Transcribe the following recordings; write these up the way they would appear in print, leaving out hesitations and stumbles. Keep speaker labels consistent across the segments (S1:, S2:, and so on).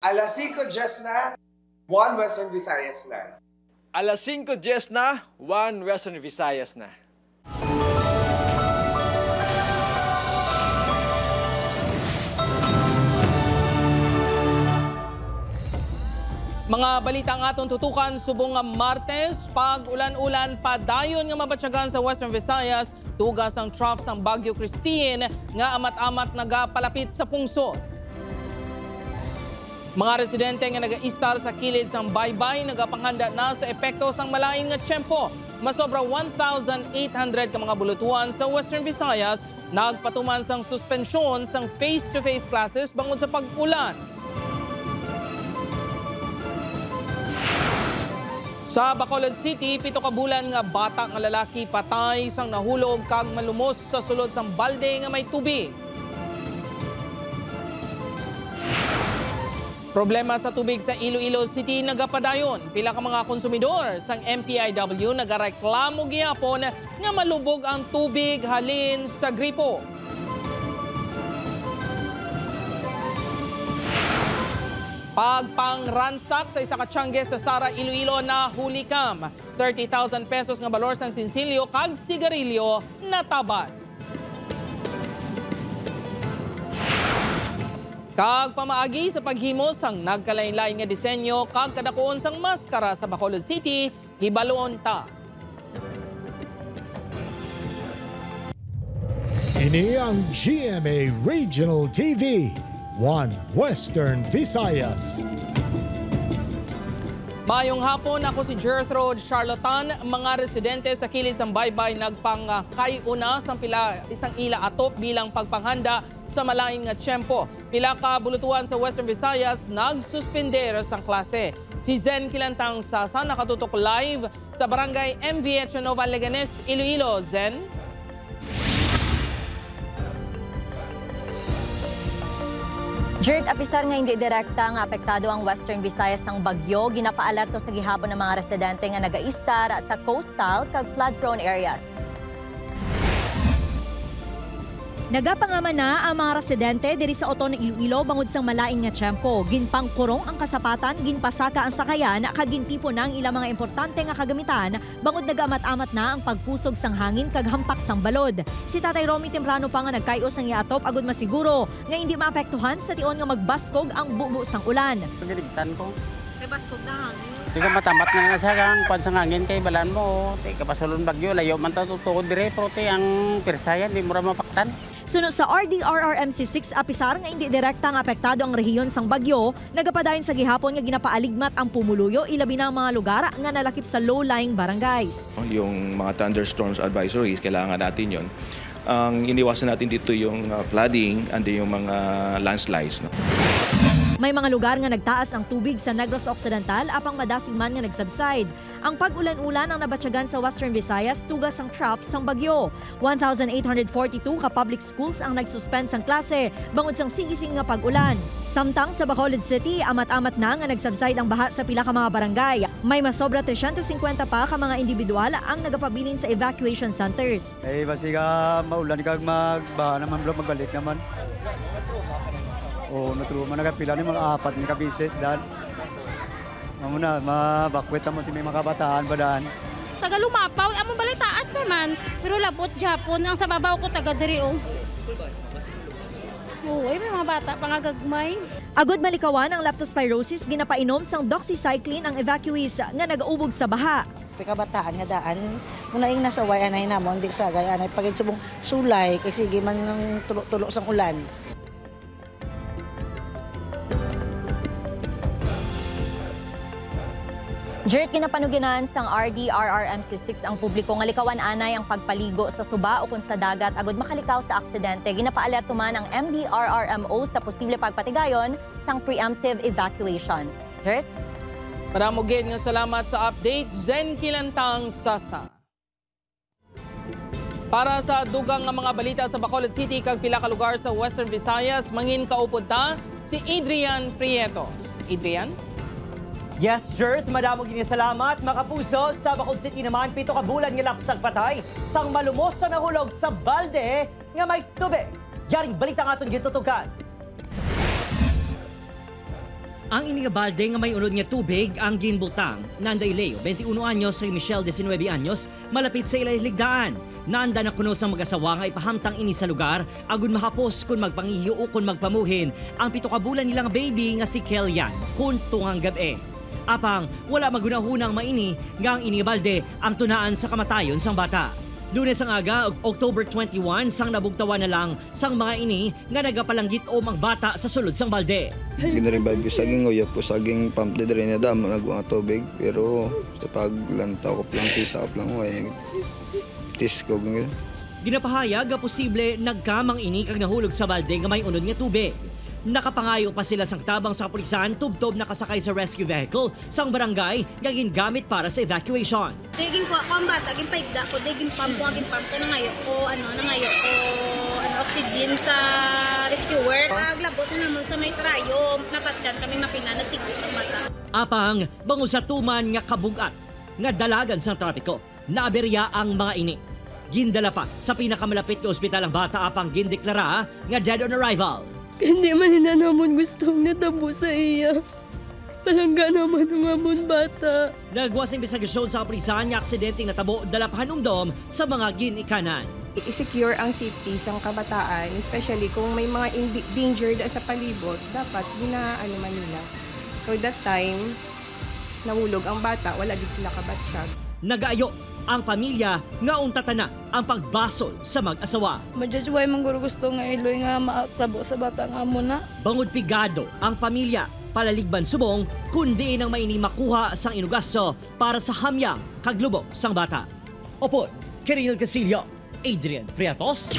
S1: Alas 5:10 na, 1 Western Visayas na.
S2: Alas 5:10 na, 1 Western Visayas na.
S3: Mga balita ang atong tutukan subong nga Martes, pag ulan-ulan padayon nga mabatsyagan sa Western Visayas, tugas ang trough sang Bagyo Christine nga amat-amat nagapalapit sa pungsod. Mga residente nga naga-istar sa kilid sang baybay nagapanghanda na sa epekto sang malain nga tiyempo. Masobra 1,800 ka mga bulutuan sa Western Visayas nagpatuman sang suspensyon sang face-to-face classes bangod sa pag-ulan. Sa Bacolod City, 7 ka bulan nga bata nga lalaki patay sang nahulog kag malumos sa sulod sang balde nga may tubig. Problema sa tubig sa Iloilo City nagapadayon. Pila ka mga konsumidor sang MPIW nagareklamo gihapon nga malubog ang tubig halin sa gripo. Pagpangransak sa isa ka tiyangge sa Sara, Iloilo na hulikam. 30,000 pesos nga balor sang sinsilyo kag sigarilyo natabad. Kag pamaagi sa paghimo sang nagkalain-lain nga disenyo kag kadakuon sang maskara sa Bacolod City, hibalon ta.
S4: Ini ang GMA Regional TV, 1 Western Visayas.
S3: Mayong hapon, ako si Gertrude Charlatan. Mga residente sa kilid sang baybay nagpangkayuna sang isang ila atop bilang pagpanghanda sa malain nga tiyempo. Pila ka bulutuan sa Western Visayas nagsuspender sang klase. Si Zen Kilantang Sasa nakatutok live sa barangay MVH Nova Leganes, Iloilo. Zen?
S5: Jert, apisar nga hindi direkta nga apektado ang Western Visayas ng bagyo, ginapaalerto sa gihapon ng mga residente nga naga-istar sa coastal kag flood-prone areas.
S6: Nagapangama na ang mga residente diri sa Oton ng Iloilo bangod sang malain nga tiyempo. Ginpangkurong ang kasapatan, ginpasaka ang sakayan, kag gintipo na ang ilang mga importante nga kagamitan bangod nagamat-amat na ang pagpusog sang hangin kag hampak sang balod. Si Tatay Romy temprano pa nga nagkayos sang iatop agud masiguro nga hindi maapektuhan sa tion nga magbaskog ang bubo sang ulan.
S7: Pagalitan ko.
S6: Kay baskog na hangin.
S7: Di ka matamat na nga siya kang kwan sa hangin kay balan mo. Di ka pasulon bagyo, layo man ta tutukod dire pero ti ang pirsayan di mo ra mapaktan.
S6: Sunod sa RDRRMC6, apisar nga hindi direktang apektado ang rehiyon sang bagyo, nagapadayon sa gihapon nga ginapaaligmat ang pumuluyo ilabi na ang mga lugar nga nalakip sa low-lying barangays.
S8: Yung mga thunderstorms advisories, kailangan natin yon. Ang iniwasan natin dito yung flooding and yung mga landslides. No?
S6: May mga lugar nga nagtaas ang tubig sa Negros Occidental apang madasig man nga nagsubside. Ang pag-ulan-ulan ang nabatsyagan sa Western Visayas tugas ang trough sang bagyo. 1,842 ka public schools ang nagsuspend sang klase bangod sang sigising nga pag-ulan. Samtang sa Bacolod City, amat-amat na nga nagsubside ang baha sa pila ka mga barangay. May masobra 350 pa ka mga individual ang nagapabilin sa evacuation centers.
S9: Basiga maulan kag magbaha naman bro, magbalik naman. O natulungan nagapila ni mga 4 ni kabises dan. Mamuna mabakwet mo ti may mga kabataan badaan.
S10: Taga lumapaw, among balay taas naman, pero labot Japon ang sa babaw ko taga diri oh. Oo, may mga bata pangagagmay.
S6: Agud malikawan ang leptospirosis, ginapainom sang doxycycline ang evacuees nga nagaubog sa baha.
S11: Kabataan nga daan, muna yung nasa way anay namon, di sa gaya anay pagin subong sulay, kasi sige man ng tulo-tulo sang ulan.
S5: Jert, kinapanuginan sang RDRRMC6 ang publiko nga likawan anay ang pagpaligo sa suba o kun sa dagat agud makalikaw sa aksidente. Ginapaalerto man ang MDRRMO sa posible pagpatigayon sang preemptive evacuation. Jert?
S3: Maramugin nga salamat sa update, Zen Kilantang Sasa. Para sa dugang nga mga balita sa Bacolod City kag pila ka lugar sa Western Visayas, mangin kaupod ta si Adrian Prieto. Adrian?
S12: Yes, Jert, madamo ginisalamat. Makapuso, sa Bacolod City naman, 7 ka bulan nga lapsag patay sang malumos sa nahulog sa balde nga may tubig. Yaring balita nga itong gitutukan. Ang inigabalde nga may unod nga tubig ang ginbutang. Nanday Leo, 21 anyos, si Michelle, 19 anyos, malapit sa ilayligdaan. Nanda na kuno sang mag-asawa nga ipahamtang ini sa lugar, agon mahapos kung magpangihiyo o kung magpamuhin ang 7 ka bulan nilang baby nga si Kellyan, kun tungang gabi. Apang, wala magunahunang maini nga ang inigabalde ang tunaan sa kamatayon sang bata. Lunes ang aga, October 21, sang nabugtawan na lang sang mga ini nga nagapalanggit o ang bata sa sulod sang balde.
S13: Ginarimbay po saging uyap po saging pump de drain na dam nagwa tubig pero sa paglantaw ko lang kita lang ay tis ko gud.
S12: Ginapahayag nga posible nagkamang ini kag nahulog sa balde nga may unod nga tubig. Nakapangayo pa sila sang tabang sa kapulisan tubtob nakasakay sa rescue vehicle sang barangay nga gingamit para sa evacuation.
S10: Digin ko ang bata, gin paigda ko, digin pump ko na ngayon ko, oxygen sa rescuer. Paglabot na naman sa may trayo, napatyan kami mapinanatigil sa mata. Apang,
S12: bangon sa tuman nga kabugat, nga dalagan sang trapiko, naaberya ang mga ini. Gindala pa sa pinakamalapit na ospital ang bata apang gindeklara nga dead on arrival.
S14: Hindi man hinanamon gustong natabo sa iya. Palangga naman ang amon bata.
S12: Nagwas investigasyon sa kapulisan nga aksidenteng natabo dala pahanumdom sa mga ginikanan.
S15: I-secure ang safety ng kabataan, especially kung may mga endangered sa palibot, dapat ginaano man nila. For that time, nahulog ang bata, wala din sila kabatsyag.
S12: Nagaayo ang pamilya nga untata na ang pagbasol sa mag-asawa.
S14: Madjadjway man guro gusto nga iloy nga maatabo sa bata nga mo na.
S12: Bangod pigado ang pamilya, palaligban subong, kundi nang maini makuha sang inugaso para sa hamyang kaglubo sang bata. Opo, Kiril Casillo, Adrian Priatos,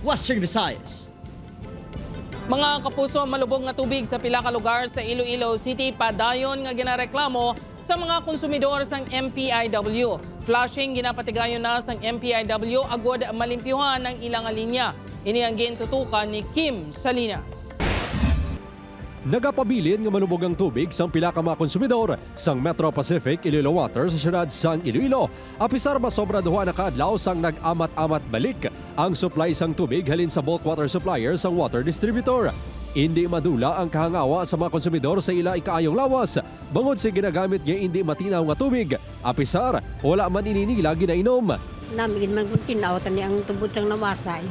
S12: Western Visayas.
S3: Mga kapuso, malubog nga tubig sa pila ka lugar sa Iloilo City padayon nga ginareklamo sa mga konsumidor sang MPIW. Flushing ginapatigayon na sang MPIW agod malimpyuhan ang ilang linya. Ini ang gintutukan ni Kim Salinas.
S16: Nagapabilin nga malubog ang tubig sang pila ka mga konsumidor sang Metro Pacific Iloilo Water sa siyudad sang Iloilo. Apisar masobra duha na kaadlaw sang nag-amat-amat balik ang supply sang tubig halin sa bulk water supplier sang water distributor. Hindi madula ang kahangawa sa mga konsumidor sa ila ikaayong lawas. Bangod sa ginagamit nga hindi matinaw nga tubig, apisar wala man ininila ginainom.
S17: Namin man kung tinawatan niya ang tubod sang nawasay.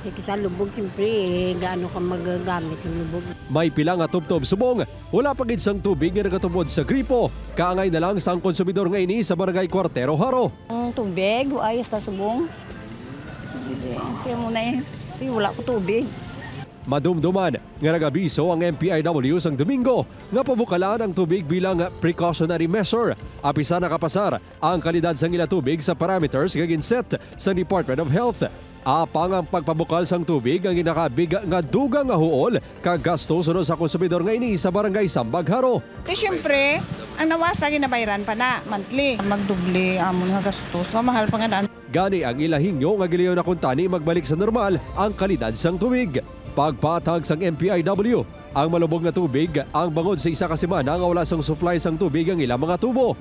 S17: Kasi lubog siyempre, gaano ka magagamit ang lubog.
S16: May pila nga tubtob subong, wala pagid sang tubig nga nagatubod sa gripo. Kaangay na lang sang konsumidor nga ini sa Barangay Cuartero, Haro.
S18: Ang tubig, ayos na subong. Kaya muna wala ko tubig.
S16: Madumduman nga nag-abiso ang MPIW sang Domingo nga pabukalan ang tubig bilang precautionary measure. Apisa nakapasar ang kalidad sang ila tubig sa parameters nga ginset sa Department of Health. Apang ang pagpabukal sang tubig ang ginakabig nga dugang nga huol kagasto sunod sa konsumidor nga ini sa Barangay Sambag, Haro.
S19: Siyempre, ang nawasa ginabayran pa na monthly. Magdubli amon nga gasto. So mahal pa nga daan.
S16: Gani ang ilahingyo nga giliw na kuntani magbalik sa normal ang kalidad sang tubig. Pagpatag sang MPIW, ang malubog na tubig ang bangod sa isa ka semana nga wala sang supply sang tubig ang ilang mga tubo.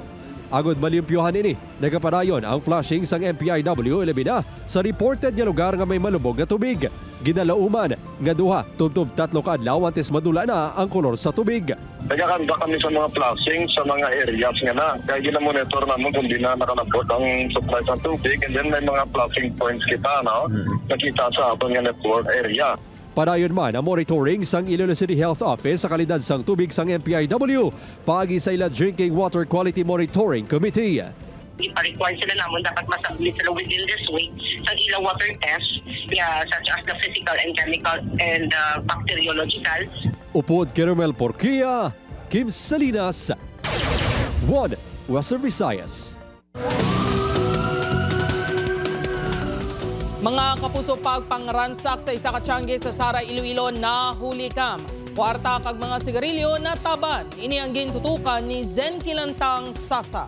S16: Agod malimpyuhan ini, nagapadayon ang flushing sang MPIW ilabina sa reported nga lugar nga may malubog na tubig. Ginalauman nga duha tubtob 3 ka adlaw antes madula na ang kolor sa tubig.
S20: Nagakanda kami sa mga flushing sa mga areas nga na. Kaya ginamonitor namin kung di na nakalabot ang supply sa tubig, and then may mga flushing points kita nakita sa atong network area.
S16: Padayon man ang monitoring sang Iloilo City Health Office sa kalidad sang tubig sang MPIW paagi sa ila Drinking Water Quality Monitoring Committee.
S21: Ipa-require sila naman dapat masablit sila within this week sa ilang water test such as the physical and chemical and bacteriological.
S16: Upod Caramel Porquia, Kim Salinas, 1 Western Visayas.
S3: Mga kapuso, pagpangransak sa isa ka tiyangge sa Sara, Iloilo na huli kam. Kwarta kag mga sigarilyo na tabad. Ini ang gintutukan ni Zen Kilantang Sasa.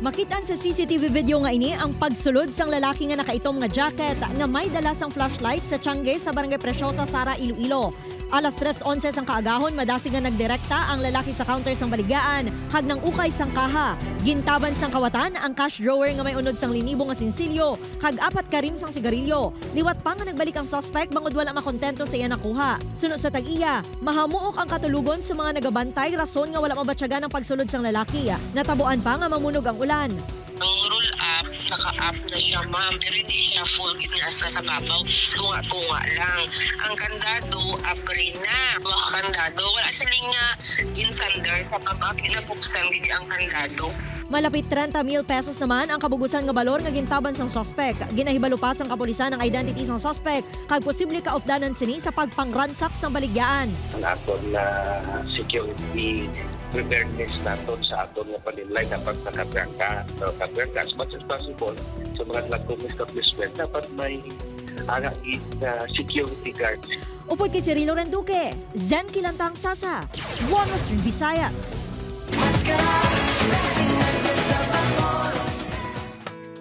S6: Makitaan sa CCTV video nga ini ang pagsulod sang lalaki nga nakaitom nga jacket nga may dala sang flashlight sa tiyangge sa Barangay Preciosa, Sara, Iloilo. Alas 3:11 sang kaagahon, madasig nga nagdirekta ang lalaki sa counter sang baligyan, hag nang ukay sang kaha. Gintaban sang kawatan ang cash drawer nga may unod sang linibo nga sinsilyo, hag 4 karim sang sigarilyo. Liwat pa nga nagbalik ang suspect bangod wala makontento sa iya nakuha. Sunod sa tag-iya, mahamuok ang katulugon sa mga nagabantay rason nga wala mabatyagan ang pagsulod sang lalaki. Natabuan pa nga mamunog ang ulan.
S21: Ang roll up, naka-up na siya ma'am, pero hindi siya full ginasa sa babaw, tunga-tunga lang. Ang kandado, up rin na. Ang kandado, wala siling nga insander sa baba, pinapuksan gidi ang kandado.
S6: Malapit 30,000 pesos naman ang kabugusan nga balor nga gintaban sang suspect. Ginahibalo pa sang kapulisan ang identity sang suspect kag posible kaupdanan sini sa pagpangransak sang baligyan.
S1: Ang aton na security preparedness naton sa aton nga panilay dapat nakabrangka as much as possible sa mga lagong establishment dapat may security guards.
S6: Upod kay Cirilo Renduque, Zen Kilantang Sasa, One Western Visayas.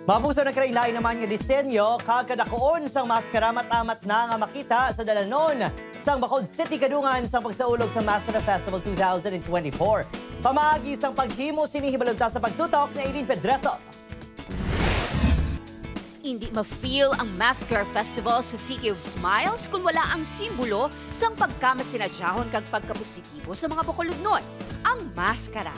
S22: Mapuso na karailain naman nga disenyo kagkadakoon sang maskara matamat na nga makita sa dalanon sang Bacolod City kadungan sang pagsaulog sa Maskara Festival 2024. Pamaagi sang paghimo sinihibalunta sa pagtutok na Eileen Pedreso.
S23: Hindi ma-feel ang Maskara Festival sa City of Smiles kung wala ang simbolo sang pagkamasinadjahon kag pagkapositibo sa mga Bacolodnon, ang maskara.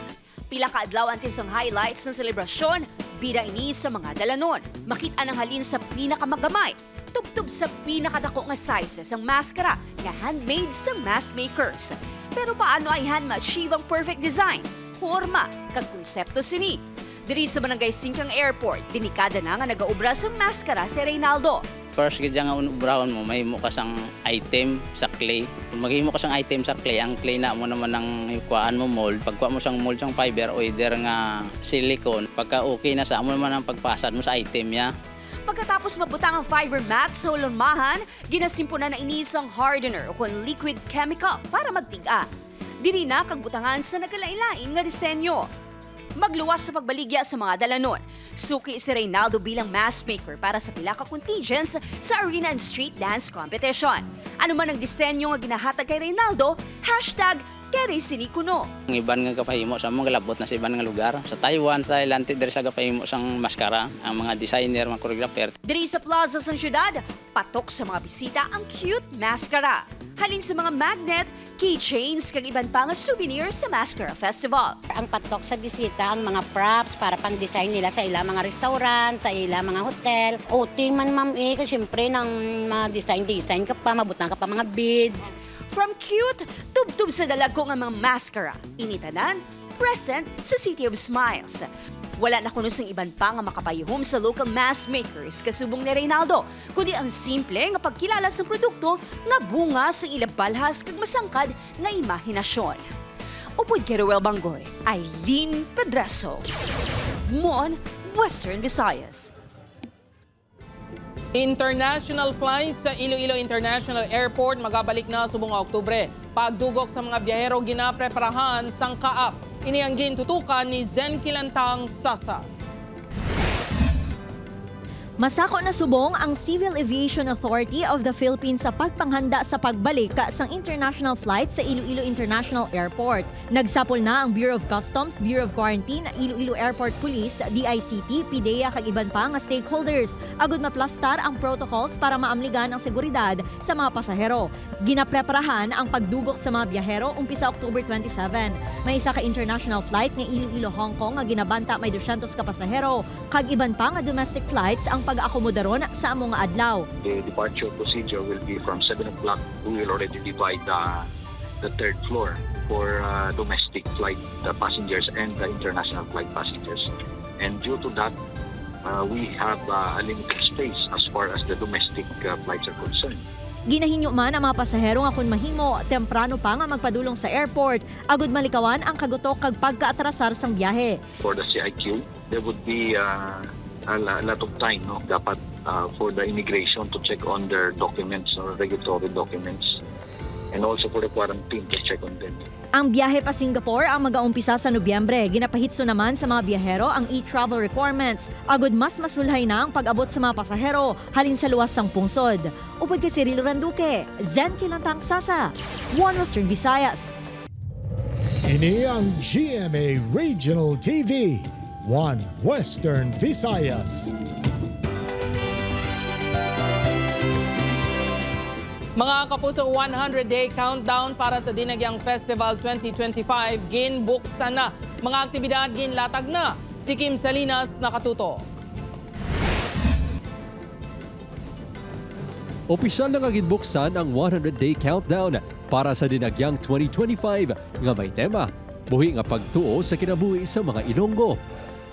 S23: Pila ka adlaw antes ang highlights ng selebrasyon, bida ini sa mga dalanon. Makita ang halin sa pinakamagamay, tubtub sa pinakadako nga sizes ang maskara nga handmade sa mask makers. Pero paano ay hand ma-achieve ang perfect design, forma, kag konsepto sini? Diri sa Barangay Singkang Airport, dinikada na nga nagaubra sa maskara si Reynaldo.
S7: First, gid nga unubrawan mo, may ka sang item sa clay. Kung maghimo ka sang item sa clay, ang clay na mo naman ang kuhaan mo mold. Pagkuha mo sang mold sang fiber o either nga silicone, pagka okay na sa mo naman ang pagpasad mo sa item ya.
S23: Pagkatapos mabutang ang fiber mat sa ulunmahan, ginasimpunan na inisang hardener o kung liquid chemical para magtiga. Diri na kagbutangan sa nagkalailain nga disenyo. Magluwas sa pagbaligya sa mga dalanon. Suki si Reynaldo bilang mask maker para sa pila ka contingents sa arena and street dance competition. Ano man ang disenyo nga ginahatag kay Reynaldo, #KeriSinikuno.
S7: Ang iban nga kapahimo sa mga labot na sa iban nga lugar. Sa Taiwan, sa Thailand, diri sa kapahimo sang maskara, ang mga designer, mga choreographer.
S23: Diri sa plaza sa syudad, patok sa mga bisita ang cute maskara. Halin sa mga magnet, keychains, kag iban pa nga souvenirs sa Maskara Festival.
S24: Ang patok sa bisita, ang mga props para pang-design nila sa ilang mga restaurant, sa ilang mga hotel. Outing man ma'am kasi syempre ng mga design ka pa, mabutang ka pa mga beads.
S23: From cute, tubtub sa dalago nga mga maskara, initanan, present sa City of Smiles. Wala na kuno sang iban pa nga makapayuhom sa local mask makers kasubong ni Reynaldo, kundi ang simple nga pagkilala sa produkto nga bunga sa ilabalhas kag masangkad nga imahinasyon. Upod kay Ruel Bangoy, Eileen Pedreso, Mon, Western Visayas.
S3: International flights sa Iloilo International Airport magabalik na subong Oktubre. Pagdugok sa mga biyahero ginapreparahan sang kaap. Ini ang gintutukan ni Zen Kilantang Sasa.
S6: Masako na subong ang Civil Aviation Authority of the Philippines sa pagpanghanda sa pagbalik sa international flight sa Iloilo International Airport. Nagsapol na ang Bureau of Customs, Bureau of Quarantine, Iloilo Airport Police, DICT, PIDEA kag iban pa nga stakeholders. Agud maplastar ang protocols para maamligan ang seguridad sa mga pasahero. Ginapreparahan ang pagdugok sa mga biyahero umpisa October 27. May isa ka international flight nga Iloilo Hong Kong nga ginabanta may 200 ka pasahero. Kag iban pa nga domestic flights ang pag-akomodaron sa among nga adlaw.
S1: The departure procedure will be from 7 o'clock. We will already divide the third floor for domestic flight passengers and the international flight passengers. And due to that, we have a limited space as far as the domestic flights are concerned.
S6: Ginahinyo man ang mga pasahero nga kung mahimo, temprano pa nga magpadulong sa airport, agud malikawan ang kagutok kag pagkaatrasar sang biyahe.
S1: For the CIQ, there would be a lot of time, no? Dapat for the immigration to check on their documents or regulatory documents. and also for the quarantine to check on them.
S6: Ang biyahe pa Singapore ang mag-aumpisa sa Nobyembre. Ginapahitso naman sa mga biyahero ang e-travel requirements. Agud mas masulhay na ang pag-abot sa mga pasahero halin sa luwas sang pungsod. Upod kay Cirilo Randuque, Zen Kilantang Sasa, One Western Visayas.
S2: Ini ang GMA Regional TV, One Western Visayas.
S3: Mga kapuso, 100-day countdown para sa Dinagyang Festival 2025. Ginbuksan na. Mga aktibidad ginlatag na. Si Kim Salinas nakatuto.
S16: Opisyal na nga ginbuksan ang 100-day countdown para sa Dinagyang 2025 nga may tema, buhi nga pagtuo sa kinabuhi sa mga Ilonggo.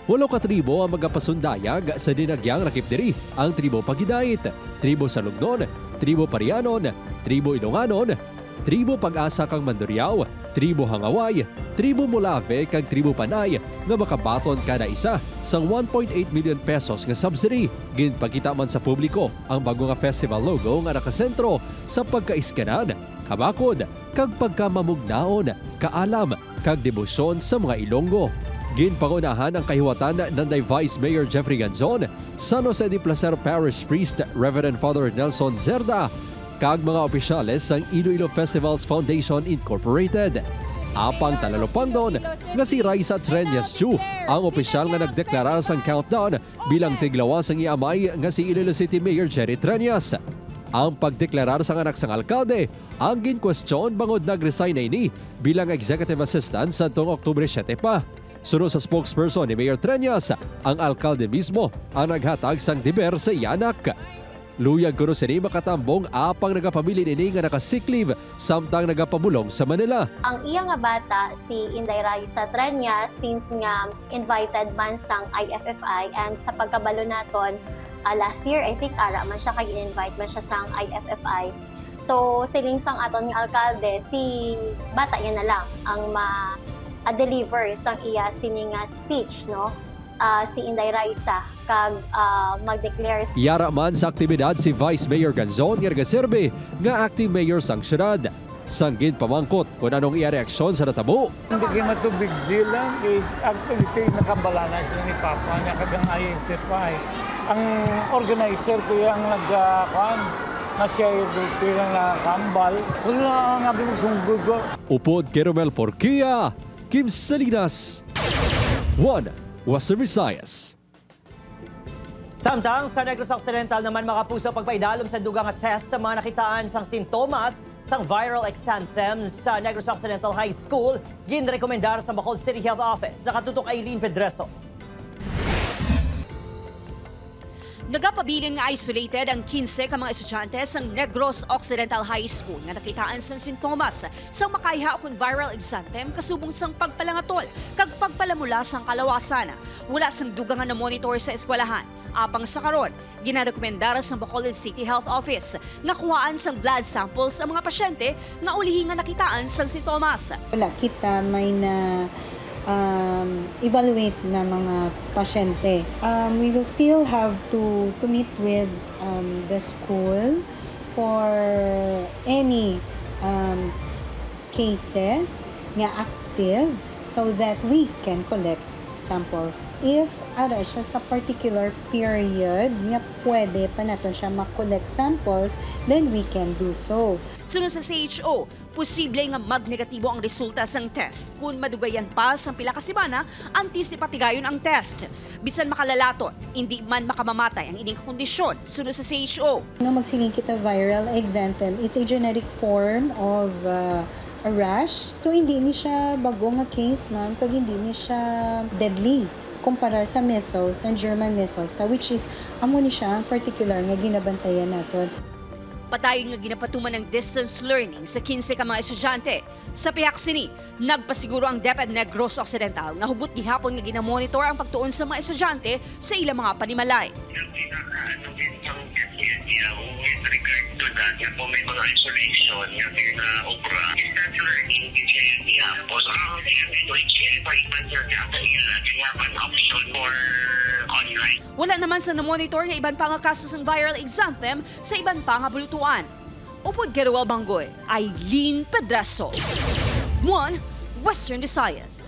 S16: 8 katribo ang magapasundayag sa Dinagyang Rakipdiri, ang Tribo Pagidait, Tribo Salugnon, Tribo Parianon, Tribo Ilonganon, Tribo Pag-asa kang Mandurriao, Tribo Hangaway, Tribo Molave kag Tribo Panay nga makabaton kada isa sang 1.8 million pesos nga subsidy. Ginpakita man sa publiko ang bago nga festival logo nga nakasentro sa pagkaiskanan, kabakod, kag pagkamamugnaon, kaalam, kag debosyon sa mga Ilonggo. Ginpangunahan ang kahiwatan ng Vice Mayor Jeffrey Ganzon, San Jose de Placer Parish Priest Reverend Father Nelson Zerda, kag mga opisyales ng Iloilo Festivals Foundation Incorporated. Apang talalupang doon nga si Raisa Trenyas Chu, ang opisyal nga nagdeklara sang countdown bilang tiglawas ang iamay nga si Iloilo City Mayor Jerry Trenyas. Ang pagdeklarar sang anak sang alkalde, ang ginkwestiyon bangod nag-resign na ini bilang executive assistant sa tuong Oktubre 7 pa. Sunod sa spokesperson ni Mayor Trenyas, ang alkalde mismo ang naghatag sang deber sa iyanak. Luyag kuno sini makatambong apang nagapamili nini nga naka-sick leave samtang nagapabulong sa Manila.
S4: Ang iya nga bata si Inday Raisa Trenyas since nga invited man sang IFFI and sa pagkabalo naton last year I think ara man siya kay invite man siya sang IFFI. So siling sang aton nga alkalde si bata yan na lang ang deliver sang iya sining speech no si Inday Raisa kag mag-declare.
S16: Yara man sa aktibidad si Vice Mayor Ganzon nga nagaserbe nga acting mayor sang syudad. Sanggin pamangkot kung anong iya reaksyon sa natabo.
S8: Hindi kayo matubig din lang. Actually, nakabalanas ni Papa niya kagang IFFI. Ang organizer ko yung nagkakuan. Nasya yung lang nakakambal. Kung nga binusunggod ko.
S16: Upod kay Romel Porquia, Kim Salinas, One Western Visayas.
S22: Samtang sa Negros Occidental naman makapuso pagpaidalom sa dugang at test sa mga nakitaan sang sintomas sang viral exanthems sa Negros Occidental High School, ginrekomendar sa Bacolod City Health Office. Nakatutok Aileen Pedreso.
S23: Nagapabiling nga isolated ang 15 ka mga estudyante sa Negros Occidental High School nga nakitaan sa sintomas sang makaiha kung viral exanthem kasubong sang pagpalangatol kag pagpalamula sang kalawasan. Wala sang dugang nga na monitor sa eskwelahan. Apang sa karon, ginarekomendar sa Bacolod City Health Office nga kuhaan sang blood samples ang mga pasyente nga ulihi nga nakitaan sang sintomas.
S9: Wala kita may na evaluate na mga pasyente. We will still have to meet with the school for any cases nga active so that we can collect samples. If ara siya sa particular period nga pwede pa naton siya ma-collect samples, then we can do so.
S23: Sunod sa CHO, posible nga magnegatibo ang resulta sang test. Kung madugayan pa sang pila ka semana, antisipatigayon ang test. Bisan makalalaton, hindi man makamamatay ang ining kondisyon. Sunod sa CHO.
S9: No magsiling kita viral exanthem, it's a genetic form of a rash. So hindi ni siya bago nga case, ma'am, kag hindi ni siya deadly kumpara sa measles and German measles, which is amo ni siya ang particular nga ginabantayan naton.
S23: Patayon nga ginapatuman ng distance learning sa 15 ka mga estudyante. Sa piyak sini, nagpasiguro ang DepEd Negros Occidental nga hugot gihapon nga ginamonitor ang pagtuon sa mga estudyante sa ilang mga panimalay.
S21: With regard to that, may mga isolation, obra, distance learning, option for online.
S23: Wala naman sa na-monitor nga iban pa nga kaso ng viral exanthem sa iban pa nga bulutuan. Upod Keruel Banggoy, Aileen Pedraso. 1 Western Visayas.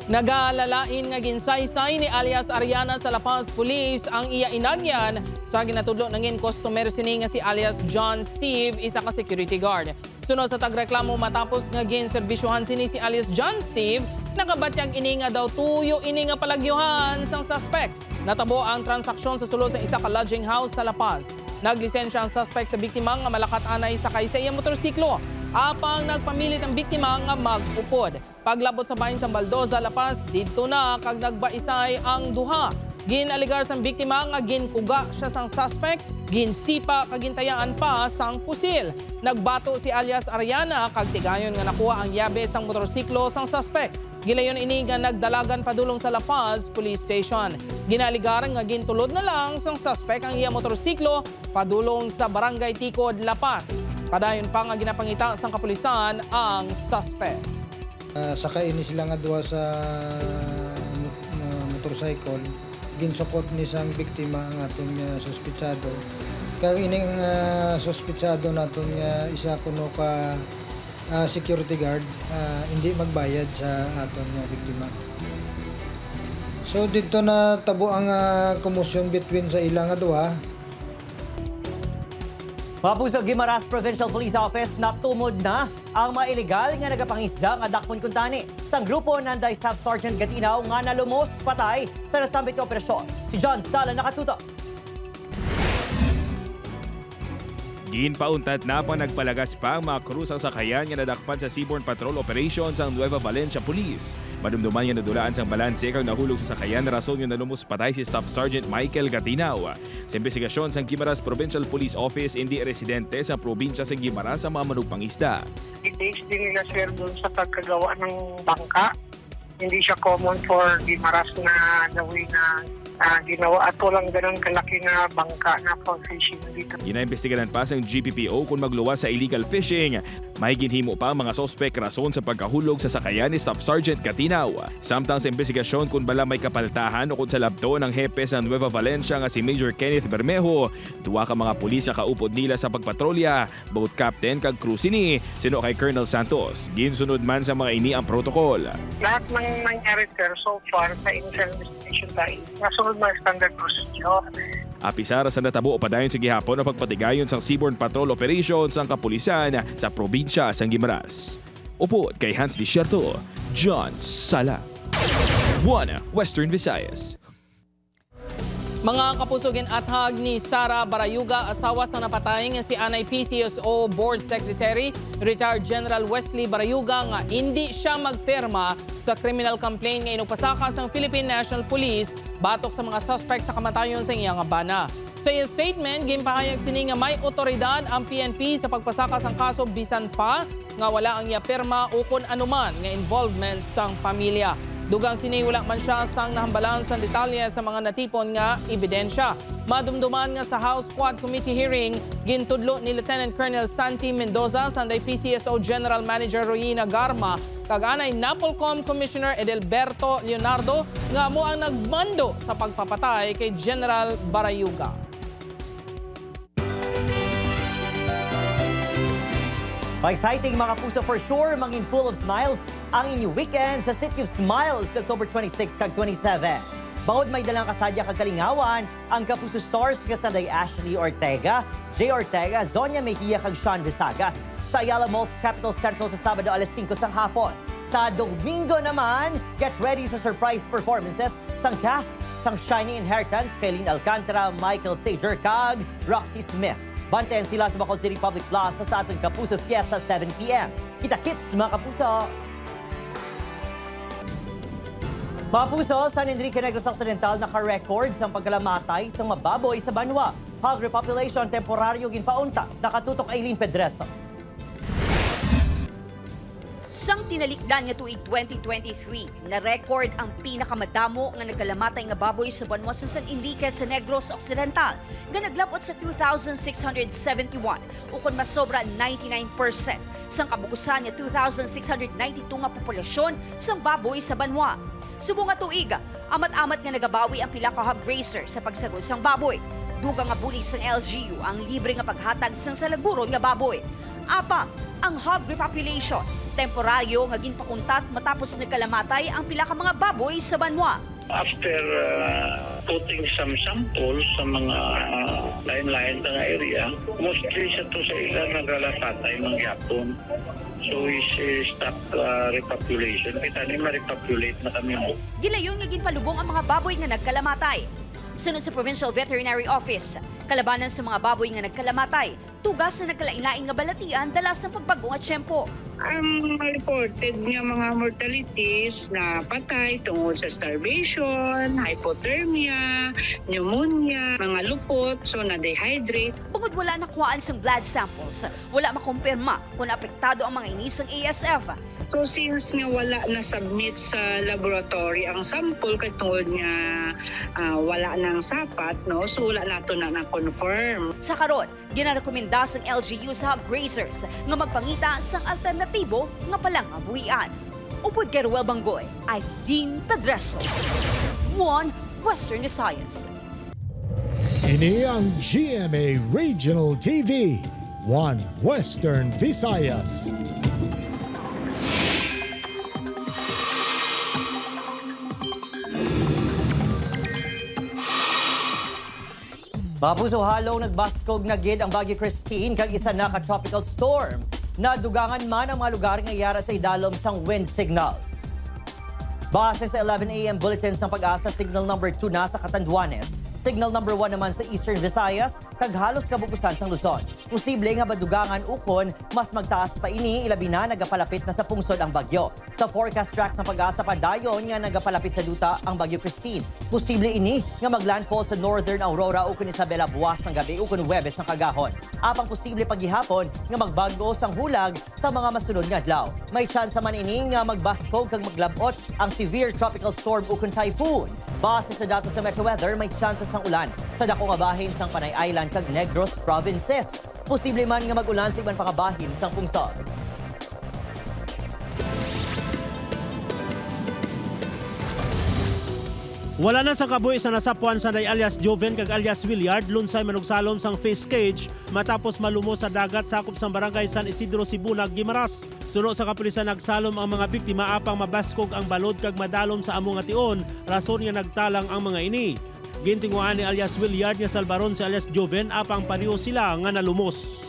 S3: Nagalalain nga ginsaysay ni alias Ariana sa La Paz Police ang iya inagyan sa ginatudlo nangin customer sini nga si alias John Steve, isa ka security guard. Sunod sa tagreklamo matapos nga ginserbisyuhan sini si alias John Steve, nakabatyag ini nga daw tuyo ini nga palagyuhan sang suspect. Natabo ang transaksyon sa sulod sa isa ka lodging house sa La Paz. Naglisensya ang suspect sa biktima nga malakat-anay sakay sa iyang motorsiklo. Apang nagpamilit ang biktima nga mag-upod. Paglabot sa bahin sa Baldoza, La Paz, dito na kag nagbaisay ang duha. Ginaligar sang biktima nga ginkuga siya sang suspect, ginsipa kag gintayaan pa sang pusil. Nagbato si alias Ariana kag tigayon nga nakuha ang yabe sang motorsiklo sang suspect. Gilayon ini nga nagdalagan padulong sa La Paz Police Station. Ginaligaran nga gintulod na lang sang suspect ang iya motorsiklo padulong sa Barangay Tikod, La Paz. Padayon pa nga ginapangita sang kapulisan ang suspect.
S5: Sakay ini sila nga duha sa motorcycle. Ginsukot ni sang biktima ang atong suspitsado. Kag ining suspitsado naton nga isa kuno ka security guard hindi magbayad sa aton nga biktima. So dito na tabo ang commotion between sa ilang nga duha.
S22: Mapuso Guimaras Provincial Police Office natumod na ang mga illegal nga nagapangisda nga dakpon kuntani. Sang grupo nanday Staff Sergeant Gatinaw nga nalumos patay sa nasambit nga operasyon. Si John Sala nakatutok.
S10: Ginpauntat na pang nagpalagas pa ang mga krus ang sakayan nga nadakpan sa Seaborne Patrol Operations ang Nueva Valencia Police. Madumduman nga nadulaan sang balanse kag nahulog sa sakayan na rason nga nalumos patay si Staff Sergeant Michael Gatinaw. Sa investigasyon sang Guimaras Provincial Police Office, hindi residente sa probinsya sa Guimaras ang mga manugpangista.
S11: I-base din nila sir doon sa pagkagawa ng bangka. Hindi siya common for Guimaras na nawi na ginawa at walang ganun kalaki na bangka na for fishing dito.
S10: Ginaimbestigahan pa sa GPPO kung magluwas sa illegal fishing. May ginhimo pa ang mga sospek rason sa pagkahulog sa sakayan ni Staff Sergeant Gatinaw. Samtang sa investigasyon kung bala may kapaltahan o kung sa labto ng hepe sa Nueva Valencia nga si Major Kenneth Bermejo, duwa ka mga pulis na kaupod nila sa pagpatrolya, boat captain kag crew sini, sino kay Colonel Santos. Ginsunod man sa mga ini ang protokol.
S11: Lahat ng nangyari sir so far sa initial investigation tayo, nasunod mga standard procedure.
S10: Apisara sa natabo o padayon sa gihapon ang pagpatigayon sa Seaborne Patrol Operations ang kapulisan sa probinsya sang Guimaras. Upod kay Hans Desierto, John Sala. 1 Western Visayas.
S3: Mga kapusugin athag ni Sara Barayuga, asawa sa napatay nga si Anay PCSO Board Secretary, retired General Wesley Barayuga nga hindi siya magpirma sa criminal complaint nga inupasakas ng Philippine National Police batok sa mga suspect sa kamatayon sa iyang bana. Sa iyang statement, gimpahayag sini nga may otoridad ang PNP sa pagpasakas ng kaso bisan pa nga wala ang iya pirma o kung anuman nga involvement sang pamilya. Dugang sini wala man siya sang nahambalan sa detalye sa mga natipon nga ebidensya. Madumduman nga sa House Quad Committee hearing, gintudlo ni Lieutenant Colonel Santi Mendoza, sanday PCSO General Manager Royina Garma, kaganay Napolcom Commissioner Edelberto Leonardo nga mo ang nagmando sa pagpapatay kay General Barayuga.
S22: Exciting mga puso for sure, mangin full of smiles ang inyong weekend sa City of Smiles October 26 kag 27. Bawod may dalang kasadya kag kalingawan, ang kapuso stars kasanday Ashley Ortega, Jay Ortega, Zonia Mejia kag Sean Visagas sa Ayala Malls Capital Central sa Sabado alas 5 sang hapon. Sa Domingo naman, get ready sa surprise performances sang cast sang Shiny Inheritance kay Lynn Alcantara, Michael Sager kag Roxy Smith. Bantayan sila sa Bacolod City Public Plaza sa ating Kapuso Fiesta 7 p.m. Kita-kits mga kapuso! Mga puso, San Enrique Negros Occidental naka-record sa pagkalamatay sa mababoy sa banwa. Hog repopulation temporaryo ginpaunta. Nakatutok Aileen Pedreso.
S23: Sang tinalikdan nga tuig 2023, na-record ang pinakamadamo nga nagkalamatay nga baboy sa banwa sa San Enrique sa Negros Occidental, nga naglapot sa 2,671 o kung mas sobra 99% sang kabukusan nga 2,692 nga populasyon sang baboy sa banwa. Subong nga tuig, amat-amat nga nagabawi ang pila ka hog raiser sa pagsagol sang baboy. Dugang nga bulig sa LGU ang libre nga paghatag sang salaguron nga baboy. Apa, ang hog repopulation, temporaryo nga ginpakuntat matapos nagkalamatay ang pila ka mga baboy sa banwa.
S12: After putting some samples sa mga lain-lain na area, mostly sa to sa ilang nagalatay ng yapon. So we stop repopulation. Kita ni ma-repopulate na kami mo.
S23: Gilayon nga ginpalubong ang mga baboy nga nagkalamatay. Sunod sa Provincial Veterinary Office, kalabanan sa mga baboy nga nagkalamatay, tugas na nagkalain-lain nga balatian dalas ng pagbago nga tiyempo.
S11: Ang reported nga mga mortalities na patay tungod sa starvation, hypothermia, pneumonia, mga lupot, so na-dehydrate.
S23: Bungod wala nakuhaan sang blood samples, wala makumpirma kung apektado ang mga inisang ASF.
S11: So since nga wala na-submit sa laboratory ang sample katungod nga wala nang sapat, no? So wala nato na confirm.
S23: Sa karon, ginarekomenda sang LGU sa hog grazers nga magpangita sang alternatibo nga palang abuhian. Upod kay Ruel Bangoy, Aileen Pedreso, One Western Visayas.
S2: Ini ang GMA Regional TV, One Western Visayas.
S22: Mapuso halong nagbaskog na gid ang Bagyo Christine kag isa na ka tropical storm. Nadugangan man ang mga lugar nga yara sa idalom sang wind signals. Base sa 11 a.m. bulletin sang Pag-asa, signal number 2 na sa Catanduanes. Signal number 1 naman sa Eastern Visayas, kag halos kabukusan sang Luzon. Posible nga badugangan ukon, mas magtaas pa ini, ilabi na nagapalapit na sa pungsod ang bagyo. Sa forecast tracks ng Pag-asa, padayon nga nagapalapit sa duta ang Bagyo Christine. Posible ini nga maglandfall sa Northern Aurora ukon Isabela buwas ng gabi ukon Huwebes ng kagahon. Apang posible paghihapon nga magbago sang hulag sa mga masunod nga adlaw. May chance man ini nga magbaskog kag maglabot ang severe tropical storm ukon typhoon. Base sa datos sa Metro Weather, may chances ng ulan sa dako nga bahin sang Panay Island kag Negros provinces. Posible man nga mag-ulan sa ibang pangabahin sang pungsod.
S13: Wala na sa kabuhi sa nasapuan sa day alias Joven kag alias Willard lunsay manugsalom sang face cage matapos malumo sa dagat sakop sang barangay San Isidro, Sibunag, Guimaras. Suno sa kapulisan nagsalom ang mga biktima apang mabaskog ang balod kag madalom sa among ation, rason nga nagtalang ang mga ini. Gintinguan ni alias Willard nga salbaron si alias Joven apang pareho sila nga nalumos.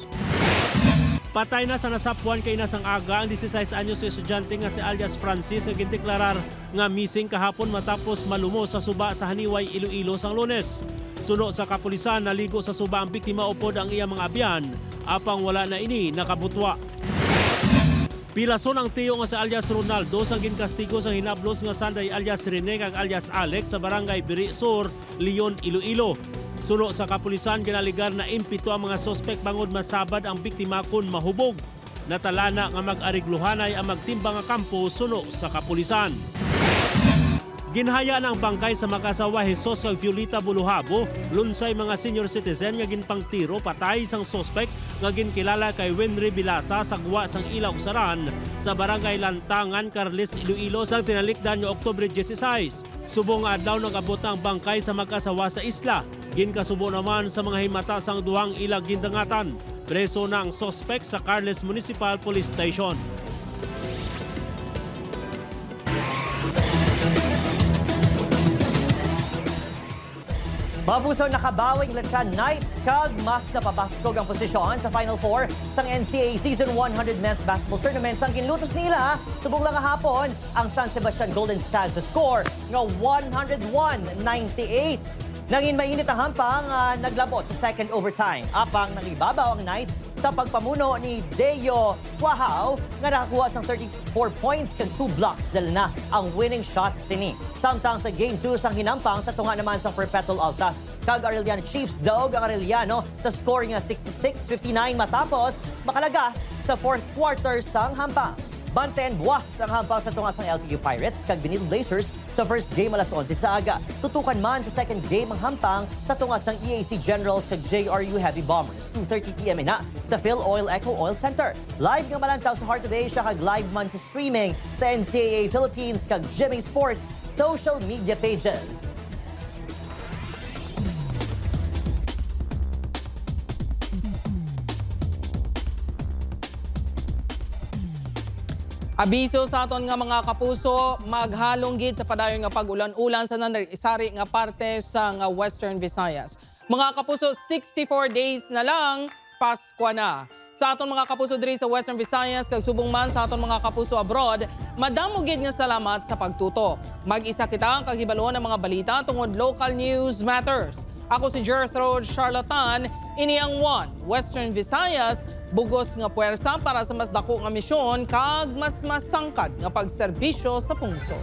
S13: Patay na sa nasapuan kay nasang aga ang 16 anyos sa estudyante nga si alias Francis nga gindeklarar nga missing kahapon matapos malumo sa suba sa Haniway, Iloilo sang Lunes. Suno sa kapulisan, naligo sa suba ang biktima upod ang iyang mga abyan, apang wala na ini nakabutwa. Pilason ang tiyo nga si alias Ronaldo sang ginkastigo sang hinablos nga sanday alias Rene kag alias Alex sa barangay Biri Sur, Leon, Iloilo. Suno sa kapulisan, ginaligar na impito ang mga sospek bangod masabad ang biktima kun mahubog. Natalana nga mag-arigluhanay ang magtimbang nga kampo suno sa kapulisan. Ginhaya ng bangkay sa mag-asawa Jesus kag Violeta Buluhabo, lunsay mga senior citizen nga ginpangtiro patay sang sospek nga ginkilala kay Wenry Bilasa sa gwa sang Ilaw Saran sa barangay Lantangan, Carles, Iloilo sang tinalikdan nga Oktubre 16. Subong nga adlaw nag-abot ang bangkay sa mag-asawa sa isla. Ginkasubo naman sa mga himata sang duhang ilag gindangatan. Preso na ang sospek sa Carles Municipal Police Station.
S22: Mabusaw nakabawing Letran Knights kag mas napabaskog ang posisyon sa Final Four sang NCAA Season 100 Men's Basketball Tournament sang ginlutos nila subong lang hapon ang San Sebastian Golden Stags sa score nga 101-98. Nangin mainit ang hampang naglabot sa second overtime. Apang nangibabaw ang Knights sa pagpamuno ni Deo Quahao nga nakakuha sang 34 points kag 2 blocks dahil na ang winning shot sini. Samtang sa Game 2 sang hinampang sa tunga naman sang Perpetual Altas kag Arellano Chiefs daog ang Arellano sa score nga 66-59 matapos makalagas sa fourth quarter sang hampang. Banten buwas ang hampang sa tunga sang LTU Pirates kag Benito Blazers sa first game alas 11 sa aga. Tutukan man sa second game ang hampang sa tunga sang EAC Generals sa JRU Heavy Bombers. 2:30 p.m. na sa Phil Oil Eco Oil Center. Live nga malantaw sa Heart of Asia kag live man sa streaming sa NCAA Philippines kag GMA Sports social media pages.
S3: Abiso sa aton nga mga kapuso, maghalong gid sa padayon nga pag-ulan-ulan sa narisari nga parte sa nga Western Visayas. Mga kapuso, 64 days na lang, Pasko na. Sa aton mga kapuso diri sa Western Visayas, kag subong man sa aton mga kapuso abroad, madamo gid nga salamat sa pagtutok. Mag-isa kita ang kaghibaloon ng mga balita tungod local news matters. Ako si Gertrude Charlatan, ini ang One Western Visayas, bugos nga puwersa para sa mas dako nga misyon kag mas masangkad nga pagserbisyo sa pungso.